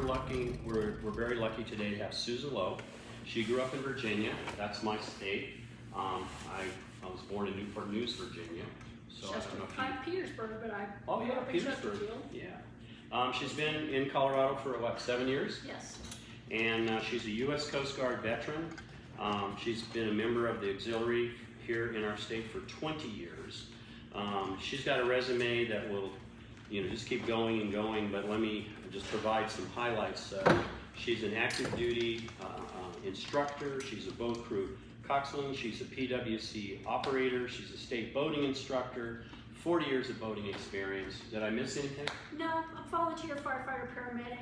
we're very lucky today to have Susan Lowe. She grew up in Virginia. That's my state. I was born in Newport News, Virginia. So I don't know if you... I'm Petersburg, but I grew up in Petersburg. Yeah. She's been in Colorado for what, 7 years? Yes. And she's a U.S. Coast Guard veteran. She's been a member of the auxiliary here in our state for 20 years. She's got a resume that will, just keep going and going, but let me just provide some highlights. She's an active duty instructor. She's a boat crew Coxswain. She's a PWC Operator. She's a state boating instructor. 40 years of boating experience. Did I miss anything? No, I'm volunteer firefighter paramedic.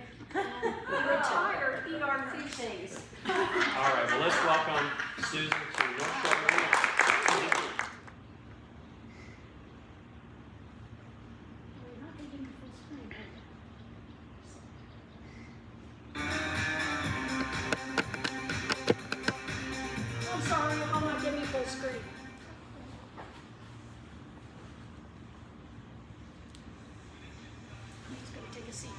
Retired ER things. All right, well, let's welcome Susan to North Shore Marina. I'm sorry, I'm not giving you full screen. I'm just going to take a seat.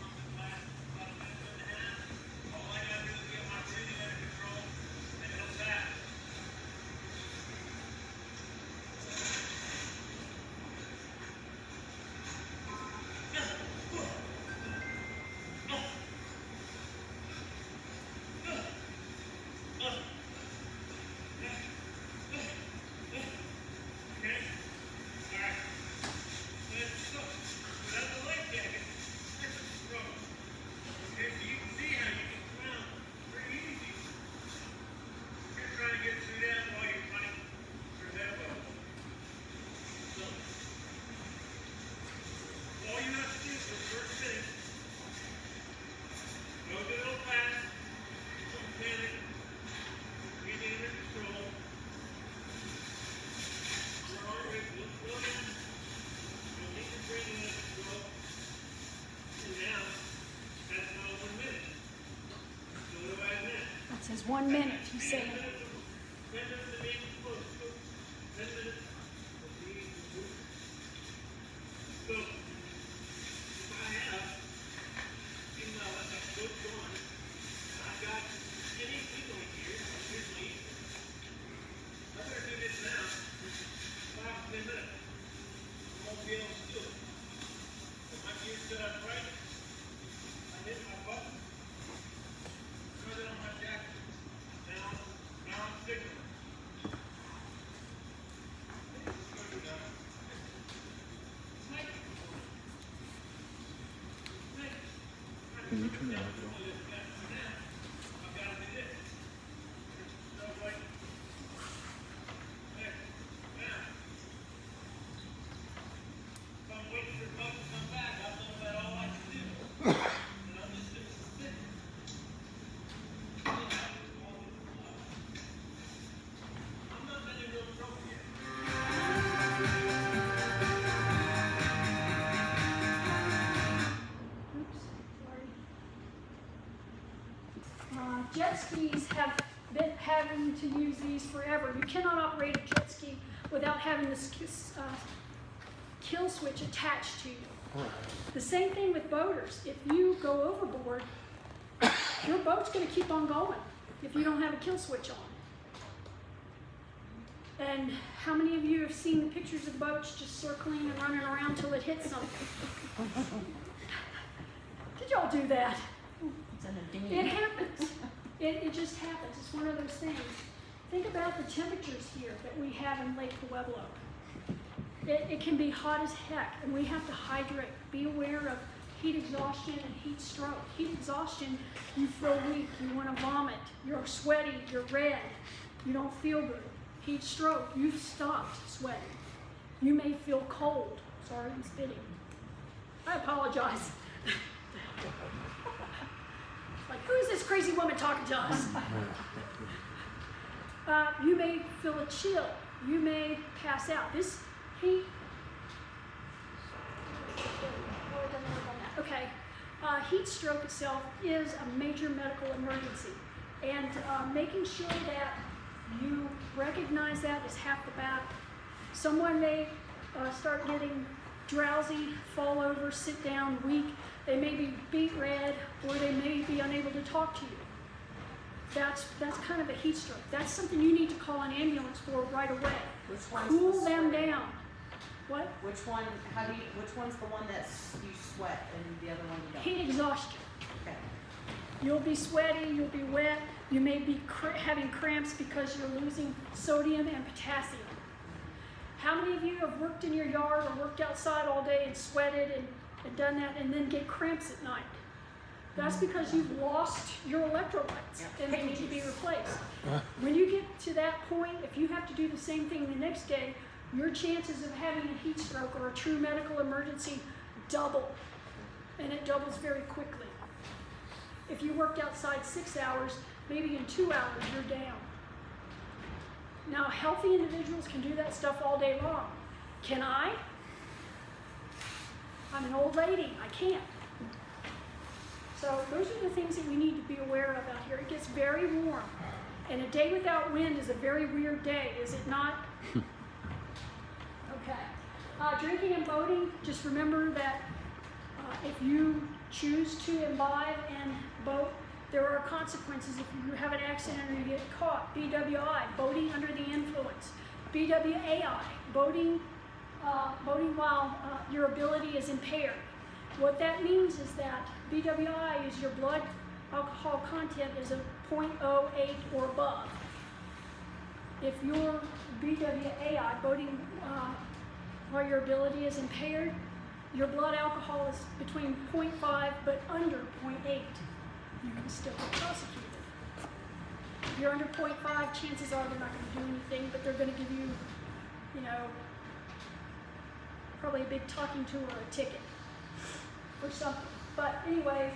It says 1 minute, you say. Can you turn that off at all? Jet skis have been having to use these forever. You cannot operate a jet ski without having this kill switch attached to you. The same thing with boaters. If you go overboard, your boat's going to keep on going if you don't have a kill switch on. And how many of you have seen the pictures of boats just circling and running around till it hits something? Did y'all do that? It happens. It just happens. It's one of those things. Think about the temperatures here that we have in Lake Pueblo. It can be hot as heck, and we have to hydrate. Be aware of heat exhaustion and heat stroke. Heat exhaustion, you feel weak, you want to vomit, you're sweaty, you're red, you don't feel good. Heat stroke, you've stopped sweating. You may feel cold. Sorry, I'm spitting. I apologize. Like, who is this crazy woman talking to us? You may feel a chill. You may pass out. This heat, okay. Heat stroke itself is a major medical emergency. And making sure that you recognize that is half the battle. Someone may start getting drowsy, fall over, sit down, weak. They may be beet red, or they may be unable to talk to you. That's kind of a heat stroke. That's something you need to call an ambulance for right away. Which one's Cool the them sweating? down. What? Which one's the one that you sweat and the other one you don't? Heat exhaustion. Okay. You'll be sweaty, you'll be wet, you may be having cramps because you're losing sodium and potassium. How many of you have worked in your yard or worked outside all day and sweated and done that and then get cramps at night? That's because you've lost your electrolytes and they need to be replaced. When you get to that point, if you have to do the same thing the next day, your chances of having a heat stroke or a true medical emergency double, and it doubles very quickly. If you worked outside 6 hours, maybe in 2 hours you're down. Now, healthy individuals can do that stuff all day long. Can I? I'm an old lady, I can't. So those are the things that we need to be aware of out here. It gets very warm, and a day without wind is a very weird day, is it not? Okay. Drinking and boating, just remember that if you choose to imbibe and boat, there are consequences if you have an accident or you get caught. BWI, boating under the influence. BWAI, boating while your ability is impaired. What that means is that BWI is your blood alcohol content is a 0.08 or above. If your BWAI, boating while your ability is impaired, your blood alcohol is between 0.5 but under 0.8. You can still get prosecuted. If you're under 0.5, chances are they're not going to do anything, but they're going to give you, probably a big talking to or a ticket or something. But anyway,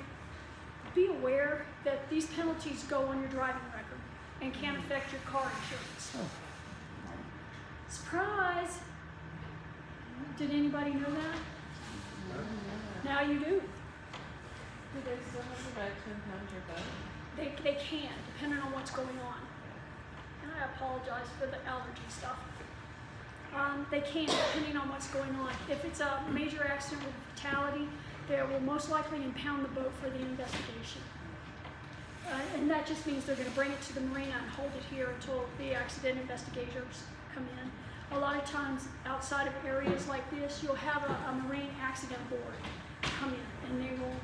be aware that these penalties go on your driving record and can affect your car insurance. Surprise! Did anybody know that? Now you do. Do they still have the right to impound your boat? They can, depending on what's going on. And I apologize for the allergy stuff. They can, depending on what's going on. If it's a major accident with fatality, they will most likely impound the boat for the investigation. And that just means they're going to bring it to the Marina and hold it here until the accident investigators come in. A lot of times outside of areas like this, you'll have a marine accident board come in and they will,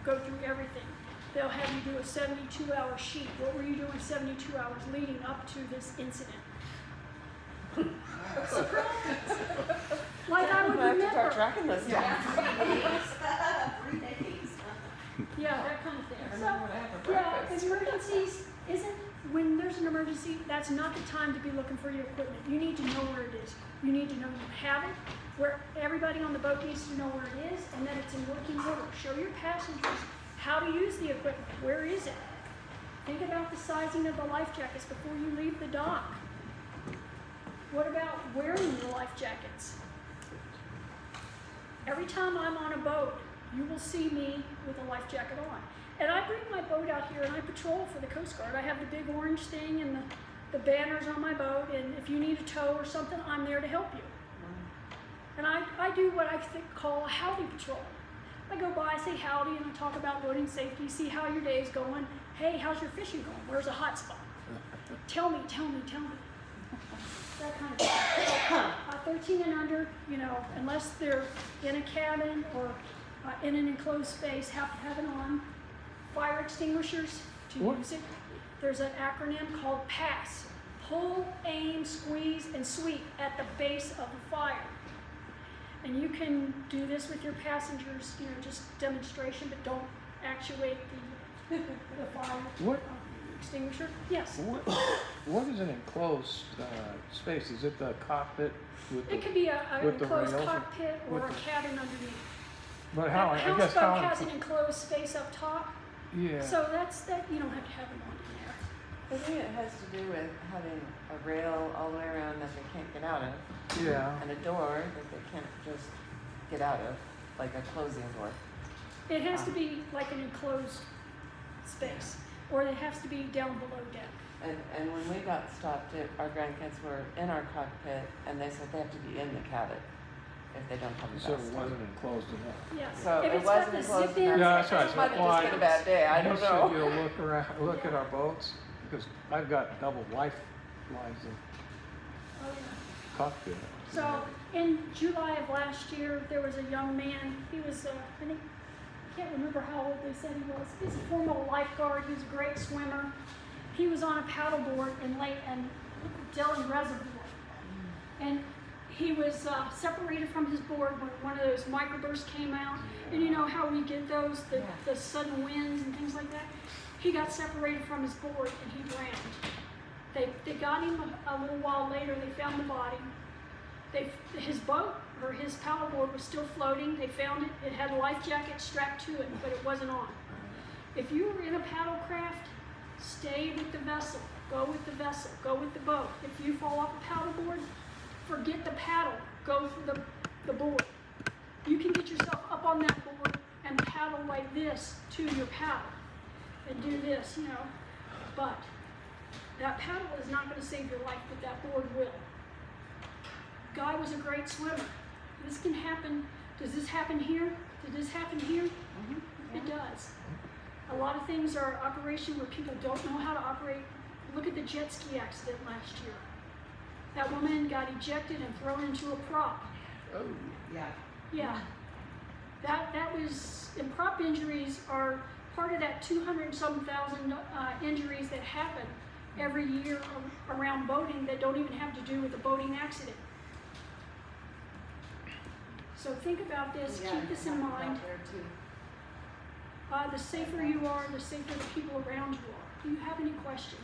go through everything. They'll have you do a 72-hour sheet. What were you doing 72 hours leading up to this incident? Surprise! Like I would I have to start remember. tracking this down. 3 days. Yeah, that kind of thing. I remember what I had for Yeah, breakfast. emergencies when there's an emergency, that's not the time to be looking for your equipment. You need to know where it is. You need to know you have it, where everybody on the boat needs to know where it is, and that it's in working order. Show your passengers how to use the equipment. Where is it? Think about the sizing of the life jackets before you leave the dock. What about wearing your life jackets? Every time I'm on a boat, you will see me with a life jacket on. And I bring my boat out here and I patrol for the Coast Guard. I have the big orange thing and the banners on my boat, and if you need a tow or something, I'm there to help you. And I do what I call a howdy patrol. I go by, say howdy, and I talk about boating safety, see how your day's going. Hey, how's your fishing going? Where's a hot spot? Tell me. That kind of thing. 13 and under, unless they're in a cabin or in an enclosed space, have to have it on. Fire extinguishers to use it. There's an acronym called PASS. Pull, aim, squeeze, and sweep at the base of the fire. And you can do this with your passengers, just demonstration, but don't actuate the fire extinguisher. Yes? What is an enclosed space? Is it the cockpit? It could be an with the enclosed rails cockpit or with a the- cabin underneath. But how? A I guess houseboat how? has an enclosed space up top, Yeah. so that you don't have to have them on in there. I think it has to do with having a rail all the way around that they can't get out of, Yeah. and a door that they can't just get out of, like a closing door. It has to be like an enclosed space, or it has to be down below deck. And when we got stopped, our grandkids were in our cockpit, and they said they have to be in the cabin. if they don't have a You said vest. it wasn't enclosed enough. Yeah. So If it it's got wasn't the close zip ins, enough. Yeah, that's right. It might have just been a bad day, I don't You said know. you'll look around, look at our boats, because I've got double lifelines in Oh, yeah. cockpit. So in July of last year, there was a young man. He was, I think, I can't remember how old they said he was. He's a former lifeguard. He was a great swimmer. He was on a paddleboard in Lake and Dillon Reservoir, and he was separated from his board when one of those microbursts came out. And you know how we get those, the sudden winds and things like that. He got separated from his board and he drowned. They got him a little while later. They found the body. His boat or his paddleboard was still floating. They found it. It had a life jacket strapped to it, but it wasn't on. If you were in a paddle craft, stay with the vessel. Go with the vessel. Go with the boat. If you fall off a paddleboard, forget the paddle. Go for the board. You can get yourself up on that board and paddle like this to your paddle and do this, you know. But that paddle is not going to save your life, but that board will. Guy was a great swimmer. This can happen. Does this happen here? Did this happen here? It does. A lot of things are operation where people don't know how to operate. Look at the jet ski accident last year. That woman got ejected and thrown into a prop. Oh, Yeah. Yeah. That was, and prop injuries are part of that 200-some thousand injuries that happen every year around boating that don't even have to do with a boating accident. So think about this, Yeah, keep this in it happens mind. out there too. The safer you are, the safer the people around you are. Do you have any questions?